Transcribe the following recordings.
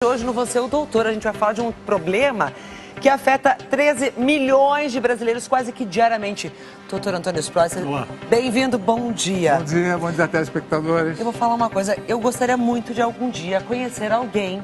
Hoje no Você, o Doutor, a gente vai falar de um problema que afeta 13 milhões de brasileiros quase que diariamente. Doutor Antônio Sprosser, bem-vindo, bom dia. Bom dia, telespectadores. Eu vou falar uma coisa, eu gostaria muito de algum dia conhecer alguém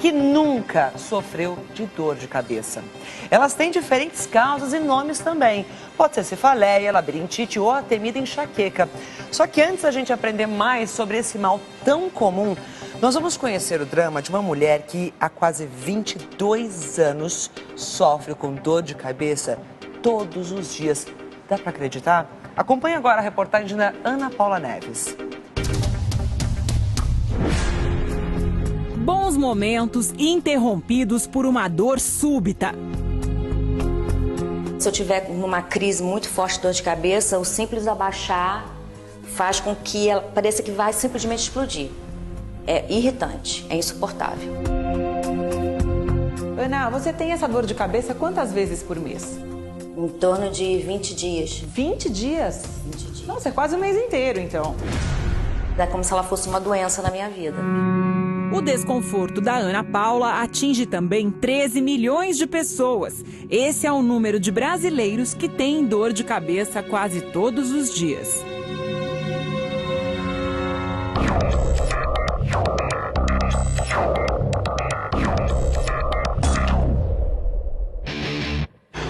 que nunca sofreu de dor de cabeça. Elas têm diferentes causas e nomes também. Pode ser cefaleia, labirintite ou a temida enxaqueca. Só que antes da gente aprender mais sobre esse mal tão comum, nós vamos conhecer o drama de uma mulher que há quase 22 anos sofre com dor de cabeça todos os dias. Dá para acreditar? Acompanhe agora a reportagem da Ana Paula Neves. Bons momentos interrompidos por uma dor súbita. Se eu tiver numa crise muito forte de dor de cabeça, o simples abaixar faz com que ela pareça que vai simplesmente explodir. É irritante, é insuportável. Ana, você tem essa dor de cabeça quantas vezes por mês? Em torno de 20 dias. 20 dias? 20 dias. Nossa, é quase o mês inteiro, então. É como se ela fosse uma doença na minha vida. O desconforto da Ana Paula atinge também 13 milhões de pessoas. Esse é o número de brasileiros que têm dor de cabeça quase todos os dias.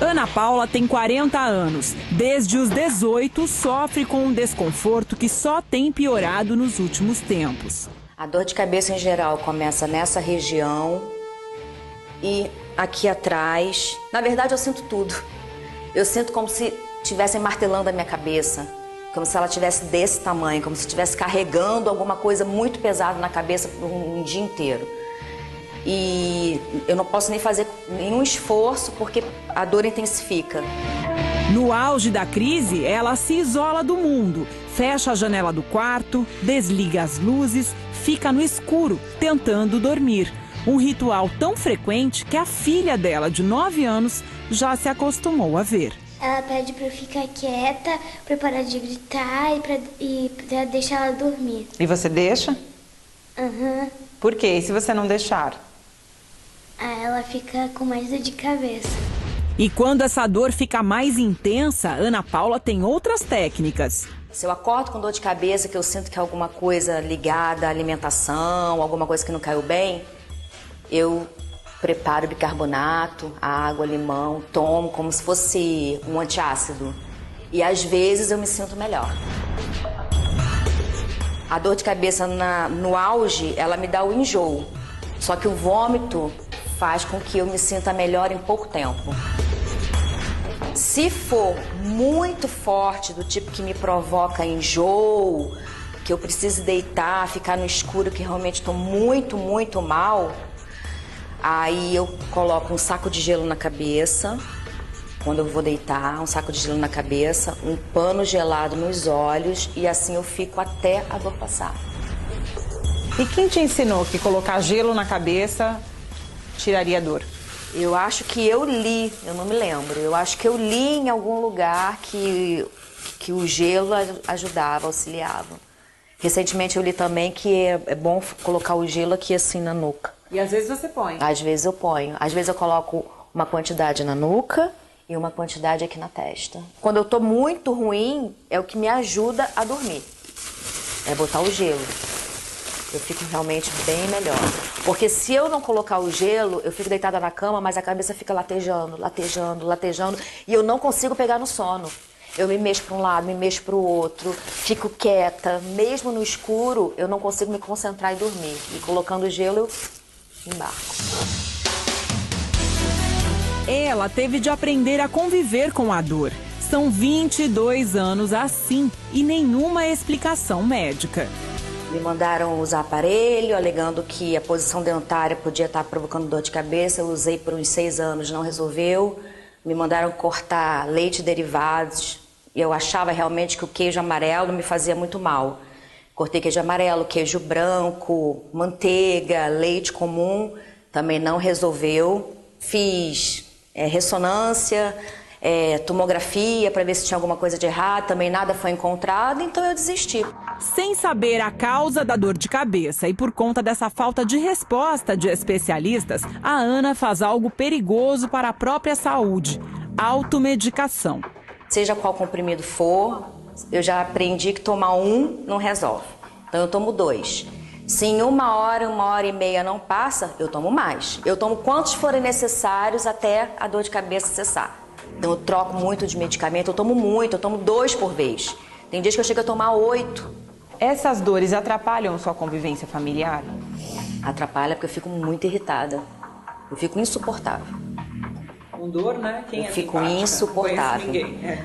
Ana Paula tem 40 anos. Desde os 18, sofre com um desconforto que só tem piorado nos últimos tempos. A dor de cabeça em geral começa nessa região e aqui atrás. Na verdade, eu sinto tudo. Eu sinto como se estivessem martelando a minha cabeça, como se ela tivesse desse tamanho, como se estivesse carregando alguma coisa muito pesada na cabeça por um dia inteiro. E eu não posso nem fazer nenhum esforço porque a dor intensifica. No auge da crise, ela se isola do mundo, fecha a janela do quarto, desliga as luzes, fica no escuro, tentando dormir. Um ritual tão frequente que a filha dela, de 9 anos, já se acostumou a ver. Ela pede pra eu ficar quieta, pra parar de gritar e pra deixar ela dormir. E você deixa? Aham. Por quê? E se você não deixar? Aí ela fica com mais dor de cabeça. E quando essa dor fica mais intensa, Ana Paula tem outras técnicas. Se eu acordo com dor de cabeça, que eu sinto que é alguma coisa ligada à alimentação, alguma coisa que não caiu bem, eu preparo bicarbonato, água, limão, tomo como se fosse um antiácido. E às vezes eu me sinto melhor. A dor de cabeça no auge, ela me dá o enjoo. Só que o vômito faz com que eu me sinta melhor em pouco tempo. Se for muito forte, do tipo que me provoca enjoo, que eu preciso deitar, ficar no escuro, que realmente estou muito, muito mal, aí eu coloco um saco de gelo na cabeça, quando eu vou deitar, um saco de gelo na cabeça, um pano gelado nos olhos e assim eu fico até a dor passar. E quem te ensinou que colocar gelo na cabeça tiraria a dor? Eu acho que eu li, eu não me lembro, eu acho que eu li em algum lugar que o gelo ajudava, auxiliava. Recentemente eu li também que é bom colocar o gelo aqui assim na nuca. E às vezes você põe? Às vezes eu ponho. Às vezes eu coloco uma quantidade na nuca e uma quantidade aqui na testa. Quando eu tô muito ruim, é o que me ajuda a dormir. É botar o gelo. Eu fico realmente bem melhor. Porque se eu não colocar o gelo, eu fico deitada na cama, mas a cabeça fica latejando, latejando, latejando, e eu não consigo pegar no sono. Eu me mexo para um lado, me mexo para o outro, fico quieta. Mesmo no escuro, eu não consigo me concentrar e dormir. E colocando o gelo, eu embarco. Ela teve de aprender a conviver com a dor. São 22 anos assim e nenhuma explicação médica. Me mandaram usar aparelho, alegando que a posição dentária podia estar provocando dor de cabeça. Eu usei por uns 6 anos, não resolveu. Me mandaram cortar leite e derivados. E eu achava realmente que o queijo amarelo me fazia muito mal. Cortei queijo amarelo, queijo branco, manteiga, leite comum. Também não resolveu. Fiz ressonância, tomografia para ver se tinha alguma coisa de errado, também nada foi encontrado, então eu desisti. Sem saber a causa da dor de cabeça e por conta dessa falta de resposta de especialistas, a Ana faz algo perigoso para a própria saúde: automedicação. Seja qual comprimido for, eu já aprendi que tomar um não resolve. Então eu tomo 2. Se em 1 hora e meia não passa, eu tomo mais. Eu tomo quantos forem necessários até a dor de cabeça cessar. Então eu troco muito de medicamento, eu tomo muito, eu tomo 2 por vez. Tem dias que eu chego a tomar 8. Essas dores atrapalham sua convivência familiar? Atrapalha porque eu fico muito irritada. Eu fico insuportável. Com dor, né? Eu fico insuportável.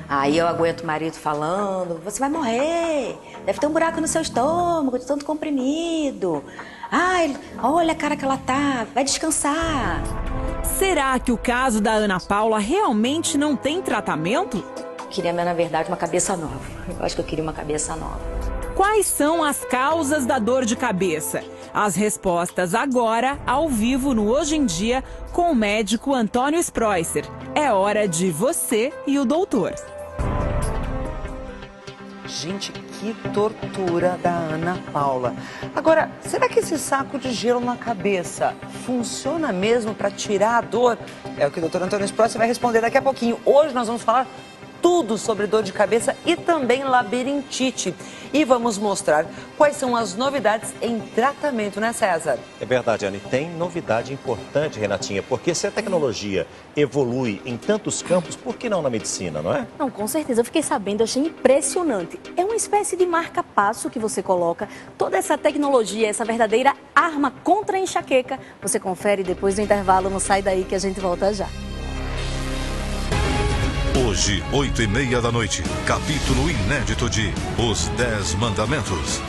Aí eu aguento o marido falando: você vai morrer, deve ter um buraco no seu estômago de tanto comprimido. Ai, olha a cara que ela tá, vai descansar. Será que o caso da Ana Paula realmente não tem tratamento? Queria, na verdade, uma cabeça nova. Eu acho que eu queria uma cabeça nova. Quais são as causas da dor de cabeça? As respostas agora, ao vivo no Hoje em Dia, com o médico Antônio Spreusser. É hora de Você e o Doutor. Gente, que tortura da Ana Paula. Agora, será que esse saco de gelo na cabeça funciona mesmo para tirar a dor? É o que o doutor Antônio Spreusser vai responder daqui a pouquinho. Hoje nós vamos falar tudo sobre dor de cabeça e também labirintite. E vamos mostrar quais são as novidades em tratamento, né, César? É verdade, Anne. Tem novidade importante, Renatinha, porque se a tecnologia evolui em tantos campos, por que não na medicina, não é? Não, com certeza. Eu fiquei sabendo, achei impressionante. É uma espécie de marca-passo que você coloca. Toda essa tecnologia, essa verdadeira arma contra a enxaqueca. Você confere depois do intervalo, não sai daí que a gente volta já. Hoje, 8h30 da noite, capítulo inédito de Os 10 Mandamentos.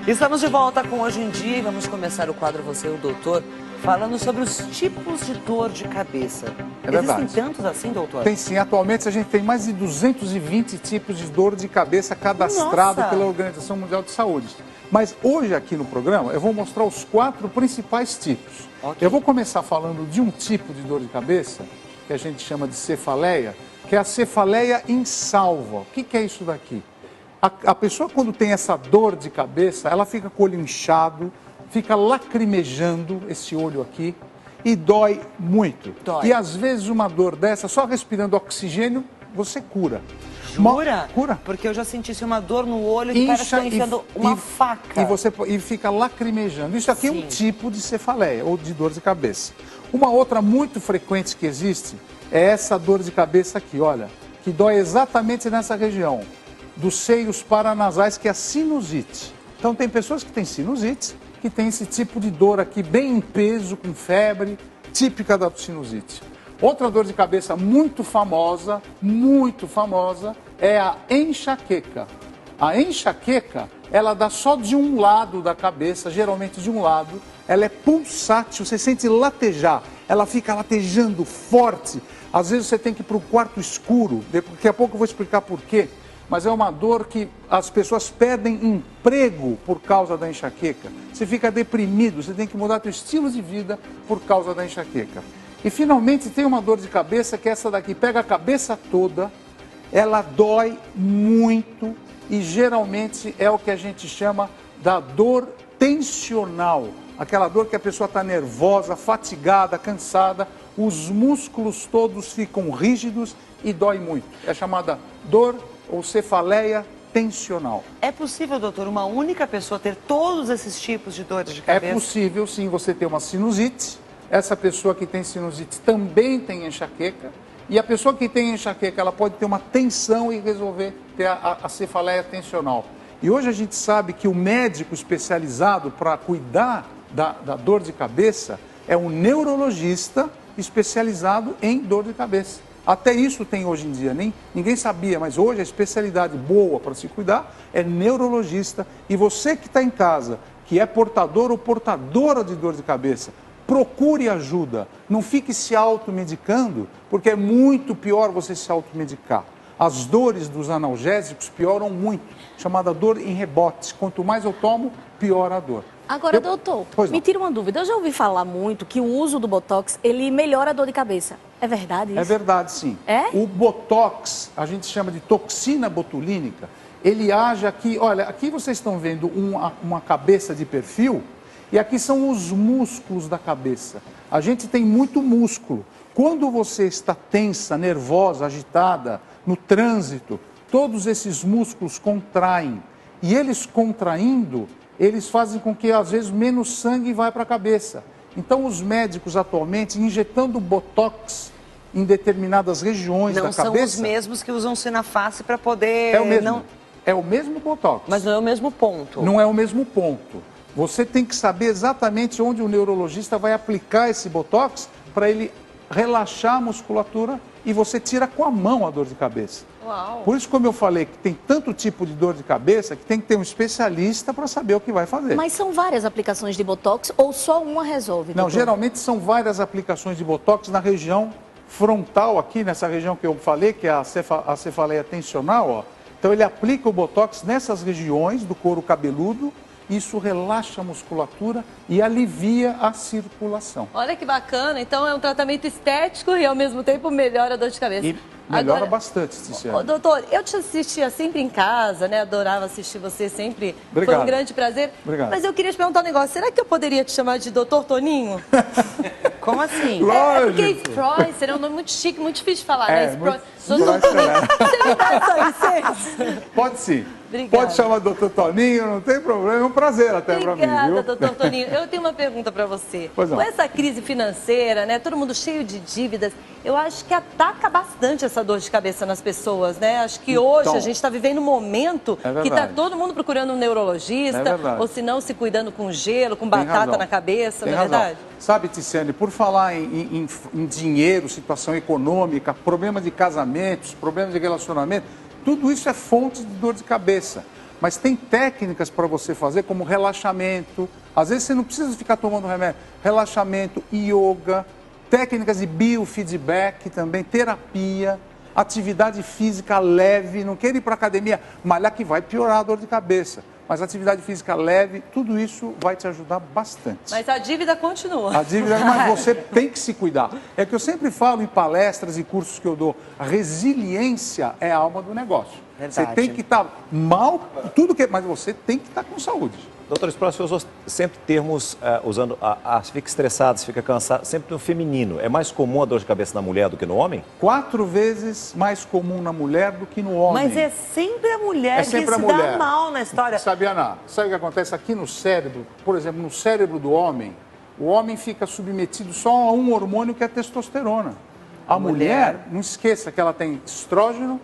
Estamos de volta com Hoje em Dia e vamos começar o quadro Você e o Doutor falando sobre os tipos de dor de cabeça. É verdade. Existem tantos assim, doutor? Tem sim. Atualmente a gente tem mais de 220 tipos de dor de cabeça cadastrado Nossa! pela Organização Mundial de Saúde. Mas hoje aqui no programa eu vou mostrar os 4 principais tipos. Ok. Eu vou começar falando de um tipo de dor de cabeça, que a gente chama de cefaleia, que é a cefaleia insalva. O que é isso daqui? A pessoa, quando tem essa dor de cabeça, ela fica com o olho inchado, fica lacrimejando esse olho aqui e dói muito. Dói. E às vezes uma dor dessa, só respirando oxigênio, você cura. Jura? Cura. Porque eu já senti uma dor no olho e parece que estou enfiando uma faca. E fica lacrimejando. Isso aqui é um Sim. tipo de cefaleia ou de dor de cabeça. Uma outra muito frequente que existe é essa dor de cabeça aqui, olha, que dói exatamente nessa região dos seios paranasais, que é a sinusite. Então tem pessoas que têm sinusite, que tem esse tipo de dor aqui bem em peso, com febre, típica da sinusite. Outra dor de cabeça muito famosa, é a enxaqueca. A enxaqueca, ela dá só de um lado da cabeça, geralmente de um lado. Ela é pulsátil, você sente latejar, ela fica latejando forte. Às vezes você tem que ir para o quarto escuro, daqui a pouco eu vou explicar por quê. Mas é uma dor que as pessoas perdem emprego por causa da enxaqueca. Você fica deprimido, você tem que mudar seu estilo de vida por causa da enxaqueca. E finalmente tem uma dor de cabeça que é essa daqui, pega a cabeça toda, ela dói muito e geralmente é o que a gente chama da dor tensional. Aquela dor que a pessoa está nervosa, fatigada, cansada, os músculos todos ficam rígidos e dói muito. É chamada dor ou cefaleia tensional. É possível, doutor, uma única pessoa ter todos esses tipos de dores de cabeça? É possível, sim, você ter uma sinusite. Essa pessoa que tem sinusite também tem enxaqueca. E a pessoa que tem enxaqueca, ela pode ter uma tensão e resolver ter a cefaleia tensional. E hoje a gente sabe que o médico especializado para cuidar da dor de cabeça é um neurologista especializado em dor de cabeça. Até isso tem hoje em dia, ninguém sabia, mas hoje a especialidade boa para se cuidar é neurologista. E você que está em casa, que é portador ou portadora de dor de cabeça, procure ajuda. Não fique se automedicando, porque é muito pior você se automedicar. As dores dos analgésicos pioram muito, chamada dor em rebote. Quanto mais eu tomo, pior a dor. Agora, doutor, me tira uma dúvida. Eu já ouvi falar muito que o uso do Botox, ele melhora a dor de cabeça. É verdade isso? É verdade, sim. É? O Botox, a gente chama de toxina botulínica, ele age aqui, olha, aqui vocês estão vendo uma cabeça de perfil e aqui são os músculos da cabeça. A gente tem muito músculo. Quando você está tensa, nervosa, agitada, no trânsito, todos esses músculos contraem. E eles contraindo, eles fazem com que, às vezes, menos sangue vai para a cabeça. Então, os médicos, atualmente, injetando Botox em determinadas regiões da cabeça... Não são os mesmos que usam Sinafase para poder... É o mesmo. É o mesmo Botox. Mas não é o mesmo ponto. Não é o mesmo ponto. Você tem que saber exatamente onde o neurologista vai aplicar esse Botox para ele relaxar a musculatura e você tira com a mão a dor de cabeça. Uau. Por isso, como eu falei, que tem tanto tipo de dor de cabeça que tem que ter um especialista para saber o que vai fazer. Mas são várias aplicações de Botox ou só uma resolve, Não, doutor? geralmente são várias aplicações de Botox na região frontal aqui, nessa região que eu falei, que é a cefaleia tensional, ó. Então ele aplica o Botox nessas regiões do couro cabeludo. Isso relaxa a musculatura e alivia a circulação. Olha que bacana, então é um tratamento estético e ao mesmo tempo melhora a dor de cabeça. E melhora bastante, Tiziane. Doutor, eu te assistia sempre em casa, né? Adorava assistir você sempre. Obrigado. Foi um grande prazer. Obrigado. Mas eu queria te perguntar um negócio. Será que eu poderia te chamar de Doutor Toninho? Como assim? É porque Sproicer é um nome muito chique, muito difícil de falar, né? Muito... Doutor Toninho, você me dá essa licença? Pode sim. Obrigada. Pode chamar Doutor Toninho, não tem problema, é um prazer até para mim, viu? Obrigada, doutor Toninho. Eu tenho uma pergunta para você. Pois não. Com essa crise financeira, né, todo mundo cheio de dívidas, eu acho que ataca bastante essa dor de cabeça nas pessoas, né? Acho que hoje a gente está vivendo um momento que está todo mundo procurando um neurologista, ou se não, se cuidando com gelo, com batata na cabeça, não é verdade? Sabe, Tiziane, por falar em dinheiro, situação econômica, problemas de casamentos, problemas de relacionamento, tudo isso é fonte de dor de cabeça. Mas tem técnicas para você fazer, como relaxamento. Às vezes você não precisa ficar tomando remédio. Relaxamento, yoga, técnicas de biofeedback também, terapia, atividade física leve. Não queira ir para a academia, malhar que vai piorar a dor de cabeça. Mas atividade física leve, tudo isso vai te ajudar bastante. Mas a dívida continua. A dívida, mas você tem que se cuidar. É que eu sempre falo em palestras e cursos que eu dou, a resiliência é a alma do negócio. Verdade. Você tem que estar mal, tudo que, mas você tem que estar com saúde. Doutor Sproicer, você usou sempre termos usando, fica estressado, fica cansado, sempre no feminino. É mais comum a dor de cabeça na mulher do que no homem? 4 vezes mais comum na mulher do que no homem. Mas é sempre a mulher que se dá mal na história. Sabiana, sabe o que acontece aqui no cérebro? Por exemplo, no cérebro do homem, o homem fica submetido só a um hormônio que é a testosterona. A mulher, não esqueça que ela tem estrógeno,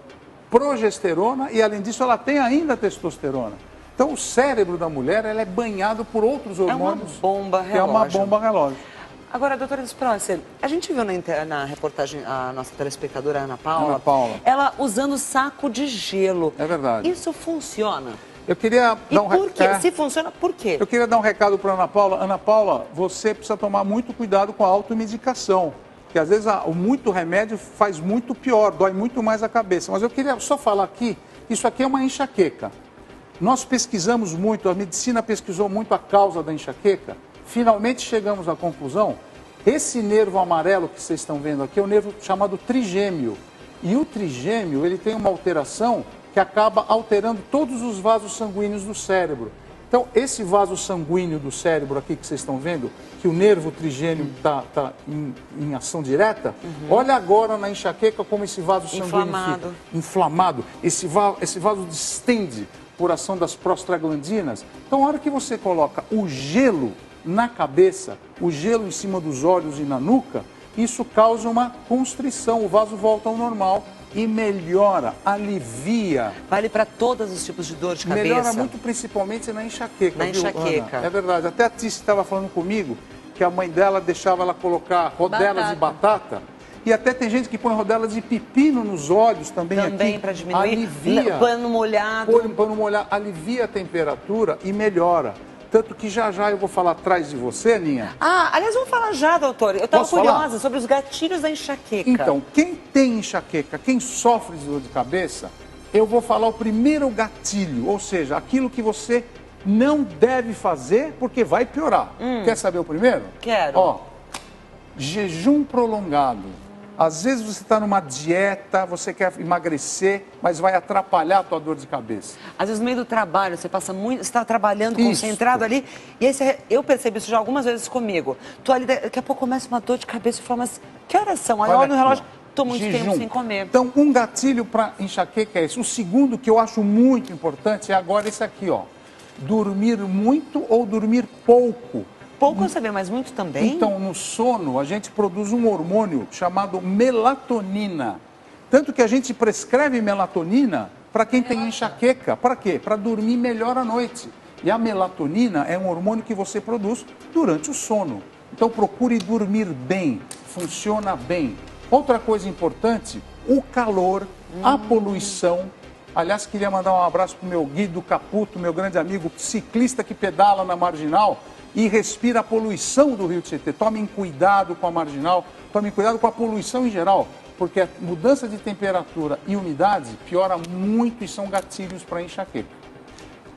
progesterona e, além disso, ela tem ainda testosterona. Então, o cérebro da mulher ela é banhado por outros hormônios. É uma bomba relógio. Que é uma bomba relógio. Agora, doutora Sproicer, a gente viu na reportagem a nossa telespectadora Ana Paula, ela usando saco de gelo. É verdade. Isso funciona? Eu queria dar um recado. Se funciona, por quê? Eu queria dar um recado para a Ana Paula. Ana Paula, você precisa tomar muito cuidado com a automedicação. Porque às vezes o muito remédio faz muito pior, dói muito mais a cabeça. Mas eu queria só falar aqui, isso aqui é uma enxaqueca. Nós pesquisamos muito, a medicina pesquisou muito a causa da enxaqueca. Finalmente chegamos à conclusão, esse nervo amarelo que vocês estão vendo aqui é um nervo chamado trigêmeo. E o trigêmeo, ele tem uma alteração que acaba alterando todos os vasos sanguíneos do cérebro. Então, esse vaso sanguíneo do cérebro aqui que vocês estão vendo, que o nervo trigêmeo está em ação direta, olha agora na enxaqueca como esse vaso sanguíneo fica inflamado. Esse vaso distende por ação das prostaglandinas. Então, a hora que você coloca o gelo na cabeça, o gelo em cima dos olhos e na nuca, isso causa uma constrição, o vaso volta ao normal e melhora, alivia. Vale para todos os tipos de dor de cabeça? Melhora muito, principalmente na enxaqueca. Na enxaqueca. Ana? É verdade. Até a Tice estava falando comigo que a mãe dela deixava ela colocar rodelas de batata. E até tem gente que põe rodelas de pepino nos olhos também para diminuir. Alivia. Pano molhado. Pano molhado, alivia a temperatura e melhora. Tanto que já eu vou falar atrás de você, Aninha. Aliás, vamos falar já, doutor. Eu estava curiosa sobre os gatilhos da enxaqueca. Então, quem tem enxaqueca, quem sofre de dor de cabeça, eu vou falar o primeiro gatilho, ou seja, aquilo que você não deve fazer porque vai piorar. Quer saber o primeiro? Quero. Ó, jejum prolongado. Às vezes você está numa dieta, você quer emagrecer, mas vai atrapalhar a tua dor de cabeça. Às vezes no meio do trabalho, você passa muito, você está trabalhando, concentrado ali, e aí eu percebo isso já algumas vezes comigo. Tô ali, daqui a pouco começa uma dor de cabeça e falo, mas que horas são? Aí eu olho no relógio, tô muito tempo sem comer. Então, um gatilho para enxaqueca é esse. O segundo que eu acho muito importante é agora esse aqui, ó. Dormir muito ou dormir pouco. Pouco eu sabia, mas muito também? Então, no sono, a gente produz um hormônio chamado melatonina. Tanto que a gente prescreve melatonina para quem tem enxaqueca. Para quê? Para dormir melhor à noite. E a melatonina é um hormônio que você produz durante o sono. Então, procure dormir bem. Funciona bem. Outra coisa importante, o calor, a poluição. Aliás, queria mandar um abraço para o meu Guido Caputo, meu grande amigo, ciclista que pedala na Marginal e respira a poluição do Rio Tietê. Tomem cuidado com a Marginal, tomem cuidado com a poluição em geral, porque a mudança de temperatura e umidade piora muito e são gatilhos para enxaqueca.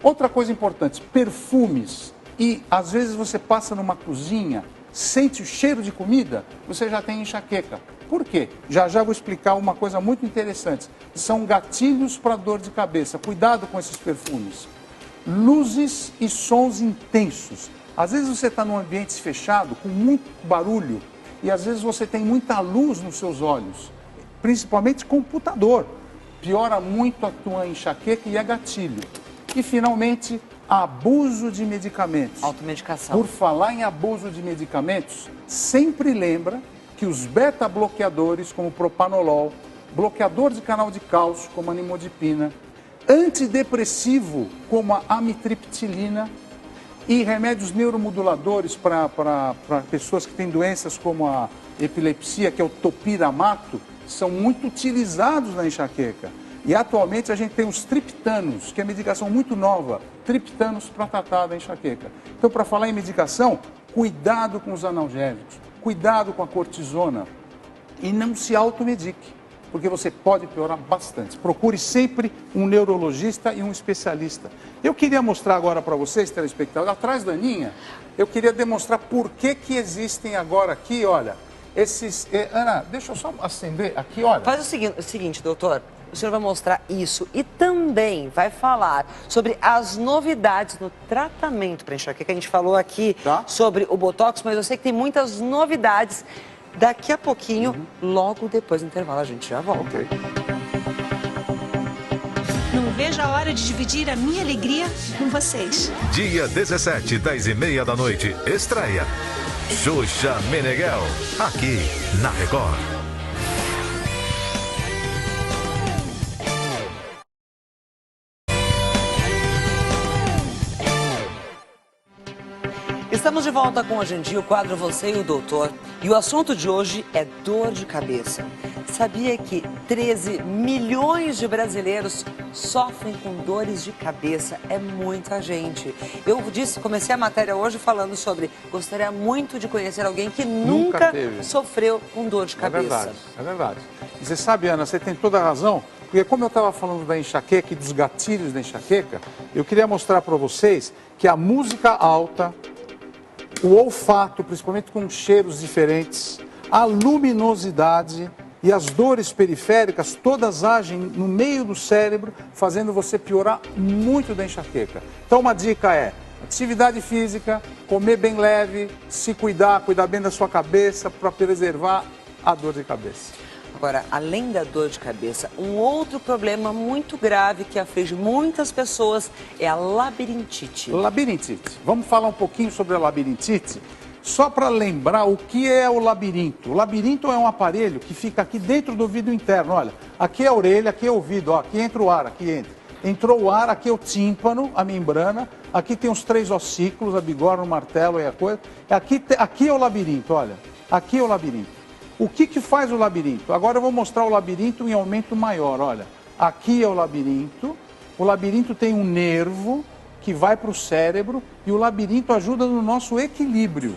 Outra coisa importante, perfumes. E às vezes você passa numa cozinha, sente o cheiro de comida, você já tem enxaqueca. Por quê? Já vou explicar uma coisa muito interessante. São gatilhos para dor de cabeça. Cuidado com esses perfumes. Luzes e sons intensos. Às vezes você está num ambiente fechado, com muito barulho, e às vezes você tem muita luz nos seus olhos, principalmente computador. Piora muito a tua enxaqueca e é gatilho. E, finalmente, abuso de medicamentos. Automedicação. Por falar em abuso de medicamentos, sempre lembra que os beta-bloqueadores, como o propanolol, bloqueador de canal de cálcio, como a nimodipina, antidepressivo, como a amitriptilina, e remédios neuromoduladores para pessoas que têm doenças como a epilepsia, que é o topiramato, são muito utilizados na enxaqueca. E atualmente a gente tem os triptanos, que é uma medicação muito nova, triptanos para tratar da enxaqueca. Então, para falar em medicação, cuidado com os analgésicos, cuidado com a cortisona e não se automedique, porque você pode piorar bastante. Procure sempre um neurologista e um especialista. Eu queria mostrar agora para vocês, telespectadores, atrás da Aninha, eu queria demonstrar por que existem agora aqui, olha, esses... Ana, deixa eu só acender aqui, olha. Faz o seguinte, doutor, o senhor vai mostrar isso e também vai falar sobre as novidades no tratamento para enxaqueca. A gente falou aqui sobre o Botox, mas eu sei que tem muitas novidades. Daqui a pouquinho, logo depois do intervalo, a gente já volta. Okay. Não vejo a hora de dividir a minha alegria com vocês. Dia 17, 10h30 da noite, estreia Xuxa Meneghel, aqui na Record. Estamos de volta com Hoje em Dia, o quadro Você e o Doutor. E o assunto de hoje é dor de cabeça. Sabia que 13 milhões de brasileiros sofrem com dores de cabeça? É muita gente. Eu comecei a matéria hoje falando sobre... Gostaria muito de conhecer alguém que nunca sofreu com dor de cabeça. É verdade, é verdade. E você sabe, Ana, você tem toda a razão. Porque como eu estava falando da enxaqueca e dos gatilhos da enxaqueca, eu queria mostrar para vocês que a música alta... O olfato, principalmente com cheiros diferentes, a luminosidade e as dores periféricas, todas agem no meio do cérebro, fazendo você piorar muito da enxaqueca. Então, uma dica é atividade física, comer bem leve, se cuidar bem da sua cabeça para preservar a dor de cabeça. Agora, além da dor de cabeça, um outro problema muito grave que aflige muitas pessoas é a labirintite. Labirintite. Vamos falar um pouquinho sobre a labirintite, só para lembrar o que é o labirinto. O labirinto é um aparelho que fica aqui dentro do ouvido interno. Olha, aqui é a orelha, aqui é o ouvido, ó, aqui entra o ar, aqui entra. Entrou o ar, aqui é o tímpano, a membrana, aqui tem os 3 ossículos, a bigorna, o martelo e a coisa. Aqui é o labirinto, olha, aqui é o labirinto. O que faz o labirinto? Agora eu vou mostrar o labirinto em aumento maior, olha. Aqui é o labirinto tem um nervo que vai para o cérebro e o labirinto ajuda no nosso equilíbrio.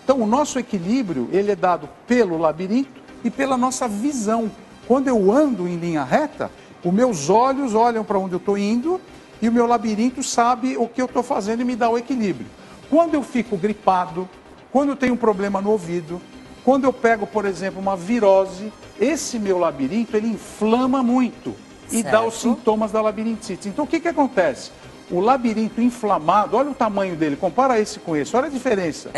Então o nosso equilíbrio, ele é dado pelo labirinto e pela nossa visão. Quando eu ando em linha reta, os meus olhos olham para onde eu estou indo e o meu labirinto sabe o que eu estou fazendo e me dá o equilíbrio. Quando eu fico gripado, quando eu tenho um problema no ouvido, quando eu pego, por exemplo, uma virose, esse meu labirinto, ele inflama muito e dá os sintomas da labirintite. Então, o que acontece? O labirinto inflamado, olha o tamanho dele, compara esse com esse, olha a diferença.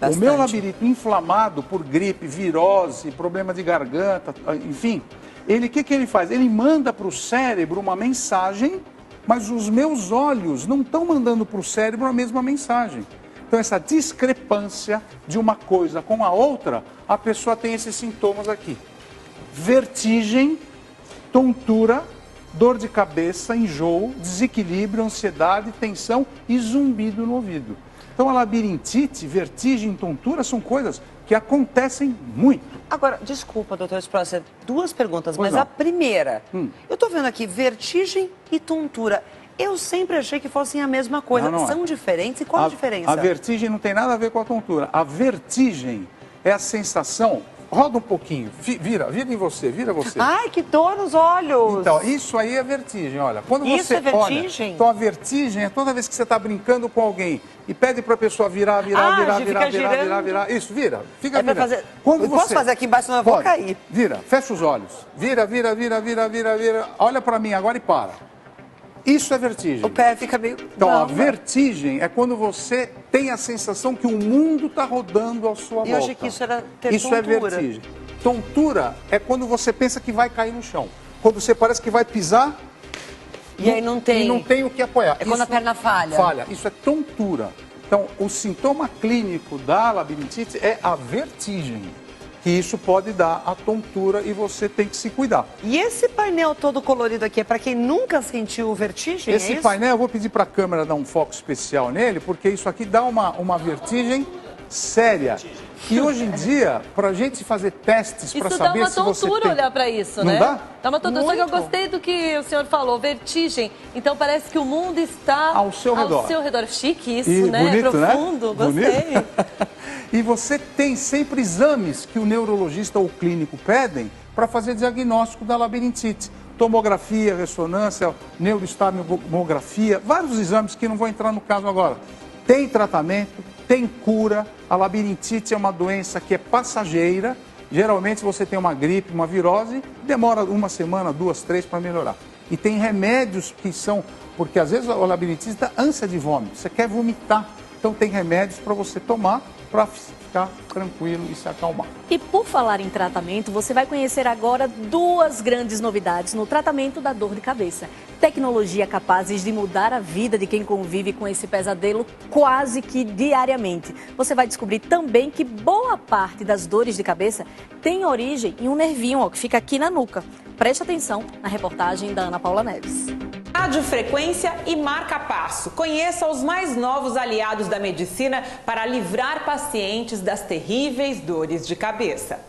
O meu labirinto inflamado por gripe, virose, problema de garganta, enfim, o que ele faz? Ele manda para o cérebro uma mensagem, mas os meus olhos não estão mandando para o cérebro a mesma mensagem. Então, essa discrepância de uma coisa com a outra, a pessoa tem esses sintomas aqui. Vertigem, tontura, dor de cabeça, enjoo, desequilíbrio, ansiedade, tensão e zumbido no ouvido. Então, a labirintite, vertigem, tontura são coisas que acontecem muito. Agora, desculpa, doutor Esprócia, duas perguntas, mas a primeira, eu estou vendo aqui vertigem e tontura. Eu sempre achei que fossem a mesma coisa. Não, são diferentes? E qual a diferença? A vertigem não tem nada a ver com a tontura. A vertigem é a sensação... Roda um pouquinho, vira em você, vira você. Ai, que dor nos olhos! Então, isso aí é vertigem, olha. Quando isso você é vertigem? Olha, então, a vertigem é toda vez que você está brincando com alguém e pede para a pessoa virar. Isso, vira, fica virando. Fazer... Posso fazer aqui embaixo, senão eu vou cair. Vira, fecha os olhos. Vira. Olha para mim agora e para. Isso é vertigem. O pé fica meio... Então, a vertigem é quando você tem a sensação que o mundo está rodando à sua volta. Eu achei que isso era ter isso tontura. É vertigem. Tontura é quando você pensa que vai cair no chão. Quando você parece que vai pisar... E aí não tem... E não tem o que apoiar. É quando a perna falha. Falha. Isso é tontura. Então, o sintoma clínico da labirintite é a vertigem. Que isso pode dar a tontura e você tem que se cuidar. E esse painel todo colorido aqui é para quem nunca sentiu vertigem? Esse painel, eu vou pedir para a câmera dar um foco especial nele, porque isso aqui dá uma vertigem séria. E hoje em dia, para a gente fazer testes para saber se você tem... Isso dá uma tontura olhar para isso, né? Não dá? Dá uma tontura. Só que eu gostei do que o senhor falou, vertigem. Então parece que o mundo está ao seu redor. Chique isso, e né? Bonito, profundo, né? Gostei. Bonito. E você tem sempre exames que o neurologista ou o clínico pedem para fazer diagnóstico da labirintite. Tomografia, ressonância, neurohistamografia, vários exames que não vou entrar no caso agora. Tem tratamento, tem cura. A labirintite é uma doença que é passageira. Geralmente você tem uma gripe, uma virose, demora 1 semana, 2, 3 para melhorar. E tem remédios que são... Porque às vezes a labirintite dá ânsia de vômito, você quer vomitar. Então tem remédios para você tomar para ficar tranquilo e se acalmar. E por falar em tratamento, você vai conhecer agora 2 grandes novidades no tratamento da dor de cabeça. Tecnologia capazes de mudar a vida de quem convive com esse pesadelo quase que diariamente. Você vai descobrir também que boa parte das dores de cabeça tem origem em um nervinho que fica aqui na nuca. Preste atenção na reportagem da Ana Paula Neves. Radiofrequência e marca-passo. Conheça os mais novos aliados da medicina para livrar pacientes das terríveis dores de cabeça.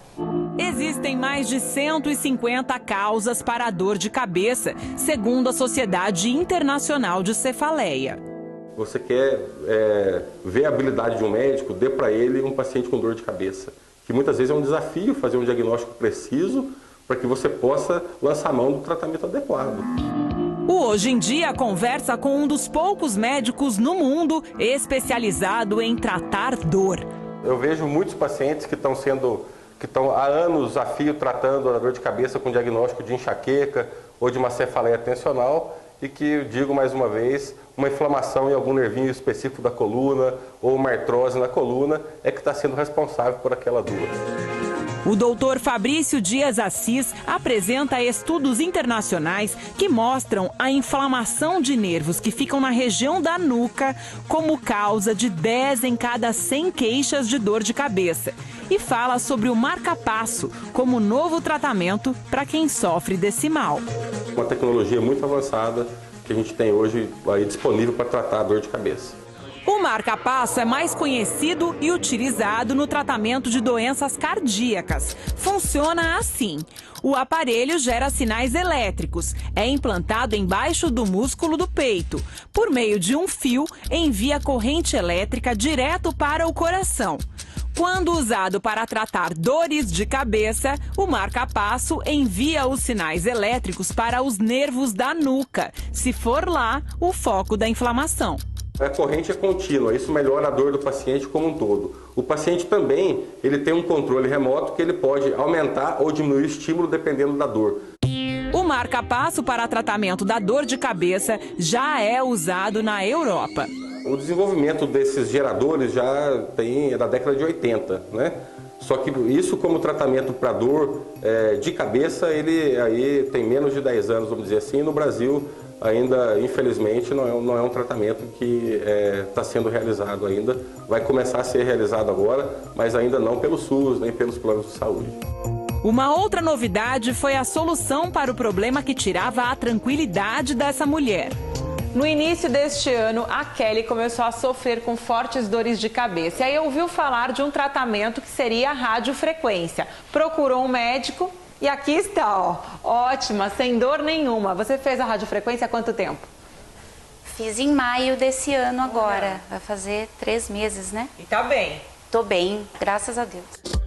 Existem mais de 150 causas para a dor de cabeça, segundo a Sociedade Internacional de Cefaleia. Você quer ver a habilidade de um médico, dê para ele um paciente com dor de cabeça. Que muitas vezes é um desafio fazer um diagnóstico preciso para que você possa lançar a mão do tratamento adequado. O Hoje em Dia conversa com um dos poucos médicos no mundo especializado em tratar dor. Eu vejo muitos pacientes que estão há anos a fio tratando a dor de cabeça com diagnóstico de enxaqueca ou de uma cefaleia tensional e que, eu digo mais uma vez, uma inflamação em algum nervinho específico da coluna ou uma artrose na coluna é que está sendo responsável por aquela dor. O doutor Fabrício Dias Assis apresenta estudos internacionais que mostram a inflamação de nervos que ficam na região da nuca como causa de 10 em cada 100 queixas de dor de cabeça. E fala sobre o marca-passo como novo tratamento para quem sofre desse mal. Uma tecnologia muito avançada que a gente tem hoje aí disponível para tratar a dor de cabeça. O marca-passo é mais conhecido e utilizado no tratamento de doenças cardíacas. Funciona assim. O aparelho gera sinais elétricos. É implantado embaixo do músculo do peito. Por meio de um fio, envia corrente elétrica direto para o coração. Quando usado para tratar dores de cabeça, o marca-passo envia os sinais elétricos para os nervos da nuca, se for lá o foco da inflamação. A corrente é contínua, isso melhora a dor do paciente como um todo. O paciente também ele tem um controle remoto que ele pode aumentar ou diminuir o estímulo dependendo da dor. O marca-passo para tratamento da dor de cabeça já é usado na Europa. O desenvolvimento desses geradores já é da década de 80, né? Só que isso como tratamento para dor de cabeça, ele aí tem menos de 10 anos, vamos dizer assim. No Brasil, ainda, infelizmente, não é um tratamento que está sendo realizado ainda. Vai começar a ser realizado agora, mas ainda não pelo SUS, nem pelos planos de saúde. Uma outra novidade foi a solução para o problema que tirava a tranquilidade dessa mulher. No início deste ano, a Kelly começou a sofrer com fortes dores de cabeça. E aí ouviu falar de um tratamento que seria a radiofrequência. Procurou um médico e aqui está, ó, ótima, sem dor nenhuma. Você fez a radiofrequência há quanto tempo? Fiz em maio desse ano agora. Vai fazer 3 meses, né? E tá bem? Tô bem, graças a Deus.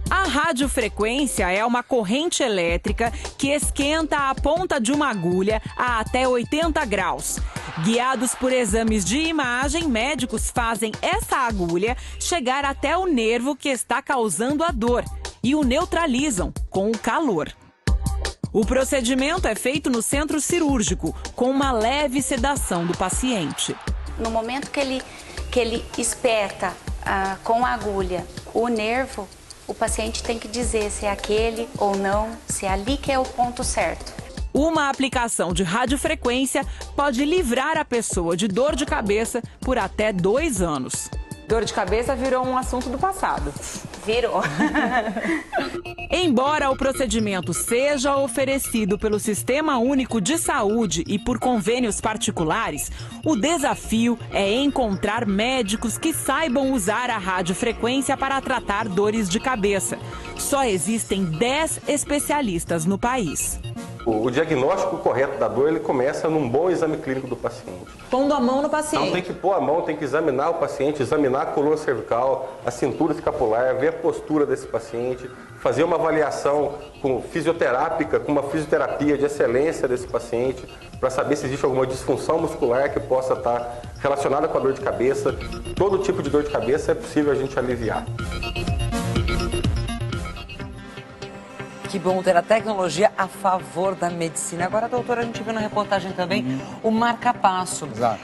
A radiofrequência é uma corrente elétrica que esquenta a ponta de uma agulha a até 80 graus. Guiados por exames de imagem, médicos fazem essa agulha chegar até o nervo que está causando a dor e o neutralizam com o calor. O procedimento é feito no centro cirúrgico, com uma leve sedação do paciente. No momento que ele espeta com a agulha o nervo, o paciente tem que dizer se é aquele ou não, se é ali que é o ponto certo. Uma aplicação de radiofrequência pode livrar a pessoa de dor de cabeça por até 2 anos. Dor de cabeça virou um assunto do passado. Virou. Embora o procedimento seja oferecido pelo Sistema Único de Saúde e por convênios particulares, o desafio é encontrar médicos que saibam usar a radiofrequência para tratar dores de cabeça. Só existem 10 especialistas no país. O diagnóstico correto da dor, ele começa num bom exame clínico do paciente. Pondo a mão no paciente. Então tem que pôr a mão, tem que examinar o paciente, examinar a coluna cervical, a cintura escapular, ver a postura desse paciente, fazer uma avaliação fisioterápica, com uma fisioterapia de excelência desse paciente, para saber se existe alguma disfunção muscular que possa estar relacionada com a dor de cabeça. Todo tipo de dor de cabeça é possível a gente aliviar. Que bom ter a tecnologia a favor da medicina. Agora, doutora, a gente viu na reportagem também o marca-passo. Exato.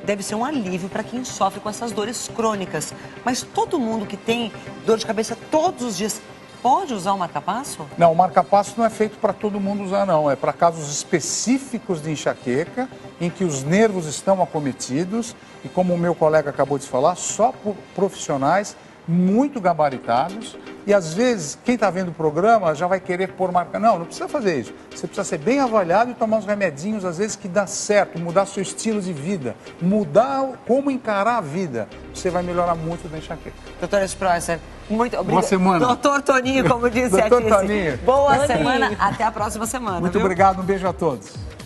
Deve ser um alívio para quem sofre com essas dores crônicas. Mas todo mundo que tem dor de cabeça todos os dias pode usar o marca-passo? Não, o marca-passo não é feito para todo mundo usar, não. É para casos específicos de enxaqueca, em que os nervos estão acometidos. E como o meu colega acabou de falar, só por profissionais muito gabaritados. E às vezes, quem está vendo o programa já vai querer pôr marca. Não precisa fazer isso. Você precisa ser bem avaliado e tomar uns remedinhos, às vezes, que dá certo, mudar seu estilo de vida, mudar como encarar a vida. Você vai melhorar muito da enxaqueca. Doutora Sprosser, muito obrigada. Boa semana. Doutor Toninho, como disse a Doutor Toninho. Boa semana, até a próxima semana. Muito viu? obrigado, um beijo a todos.